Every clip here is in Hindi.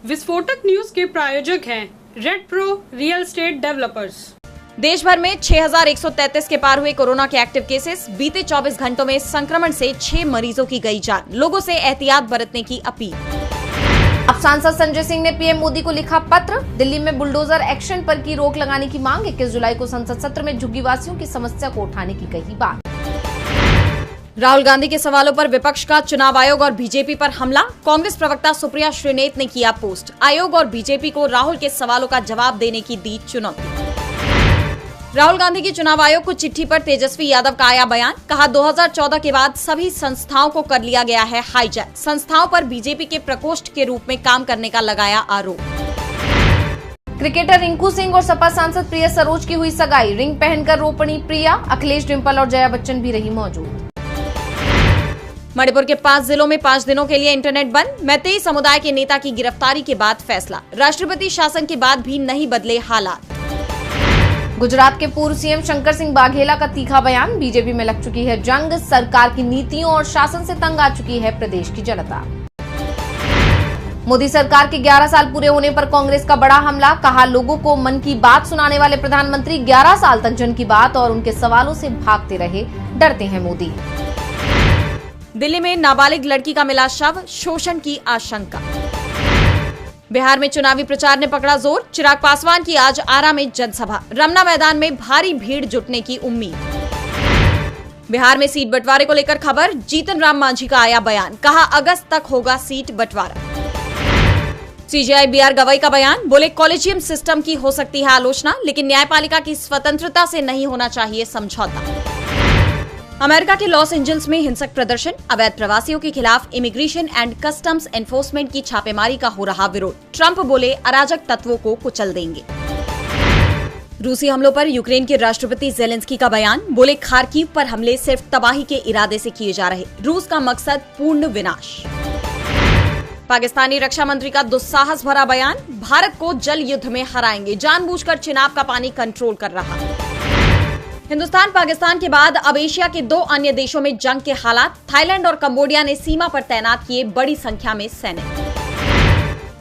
विस्फोटक न्यूज के प्रायोजक हैं red pro real estate developers. देश भर में 6,133 के पार हुए कोरोना के एक्टिव केसेस। बीते 24 घंटों में संक्रमण से 6 मरीजों की गई जान। लोगों से एहतियात बरतने की अपील। अब सांसद संजय सिंह ने पीएम मोदी को लिखा पत्र। दिल्ली में बुलडोजर एक्शन पर की रोक लगाने की मांग। 21 जुलाई को संसद सत्र में झुग्गीवासियों की समस्या को उठाने की कही बात। राहुल गांधी के सवालों पर विपक्ष का चुनाव आयोग और बीजेपी पर हमला। कांग्रेस प्रवक्ता सुप्रिया श्रीनेत ने किया पोस्ट। आयोग और बीजेपी को राहुल के सवालों का जवाब देने की दी चुनौती। राहुल गांधी की चुनाव आयोग को चिट्ठी पर तेजस्वी यादव का आया बयान। कहा 2014 के बाद सभी संस्थाओं को कर लिया गया है हाईजैक। संस्थाओं पर बीजेपी के प्रकोष्ठ के रूप में काम करने का लगाया आरोप। क्रिकेटर रिंकू सिंह और सपा सांसद प्रिया सरोज की हुई सगाई। रिंग पहनकर रो पड़ी प्रिया। अखिलेश, डिंपल और जया बच्चन भी रही मौजूद। मणिपुर के 5 जिलों में 5 दिनों के लिए इंटरनेट बंद। मैतेई समुदाय के नेता की गिरफ्तारी के बाद फैसला। राष्ट्रपति शासन के बाद भी नहीं बदले हालात। गुजरात के पूर्व सीएम शंकर सिंह बाघेला का तीखा बयान। बीजेपी में लग चुकी है जंग। सरकार की नीतियों और शासन से तंग आ चुकी है प्रदेश की जनता। मोदी सरकार के 11 साल पूरे होने पर कांग्रेस का बड़ा हमला। कहा लोगों को मन की बात सुनाने वाले प्रधानमंत्री 11 साल तक जन की बात और उनके सवालों से भागते रहे। डरते हैं मोदी। दिल्ली में नाबालिग लड़की का मिला शव। शोषण की आशंका। बिहार में चुनावी प्रचार ने पकड़ा जोर। चिराग पासवान की आज आरा में जनसभा। रमना मैदान में भारी भीड़ जुटने की उम्मीद। बिहार में सीट बंटवारे को लेकर खबर। जीतन राम मांझी का आया बयान। कहा अगस्त तक होगा सीट बंटवारा। सीजेआई बीआर गवई का बयान। बोले कॉलेजियम सिस्टम की हो सकती है आलोचना, लेकिन न्यायपालिका की स्वतंत्रता से नहीं होना चाहिए समझौता। अमेरिका के लॉस एंजल्स में हिंसक प्रदर्शन। अवैध प्रवासियों के खिलाफ इमिग्रेशन एंड कस्टम्स एनफोर्समेंट की छापेमारी का हो रहा विरोध। ट्रंप बोले अराजक तत्वों को कुचल देंगे। रूसी हमलों पर यूक्रेन के राष्ट्रपति जेलेंस्की का बयान। बोले खार्किव पर हमले सिर्फ तबाही के इरादे से किए जा रहे। रूस का मकसद पूर्ण विनाश। पाकिस्तानी रक्षा मंत्री का दुस्साहस भरा बयान। भारत को जल युद्ध में हराएंगे। जानबूझकर चिनाब का पानी कंट्रोल कर रहा। हिंदुस्तान पाकिस्तान के बाद अब एशिया के 2 अन्य देशों में जंग के हालात। थाईलैंड और कंबोडिया ने सीमा पर तैनात किए बड़ी संख्या में सैनिक।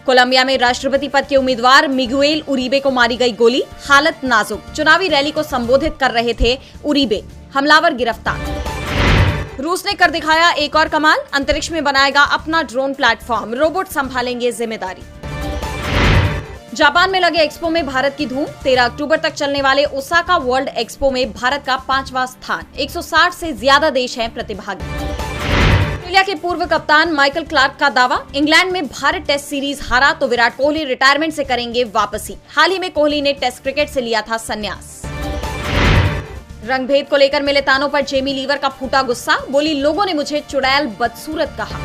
कोलंबिया में राष्ट्रपति पद के उम्मीदवार मिगुएल उरीबे को मारी गई गोली। हालत नाजुक। चुनावी रैली को संबोधित कर रहे थे उरीबे। हमलावर गिरफ्तार। रूस ने कर दिखाया एक और कमाल। अंतरिक्ष में बनाएगा अपना ड्रोन प्लेटफॉर्म। रोबोट संभालेंगे जिम्मेदारी। जापान में लगे एक्सपो में भारत की धूम। 13 अक्टूबर तक चलने वाले ओसाका वर्ल्ड एक्सपो में भारत का 5वां स्थान। 160 से ज्यादा देश हैं प्रतिभागी। ऑस्ट्रेलिया के पूर्व कप्तान माइकल क्लार्क का दावा। इंग्लैंड में भारत टेस्ट सीरीज हारा तो विराट कोहली रिटायरमेंट से करेंगे वापसी। हाल ही में कोहली ने टेस्ट क्रिकेट से लिया था संन्यास। रंगभेद को लेकर मिले तानों पर जेमी लीवर का फूटा गुस्सा। बोली लोगों ने मुझे चुड़ैल बदसूरत कहा।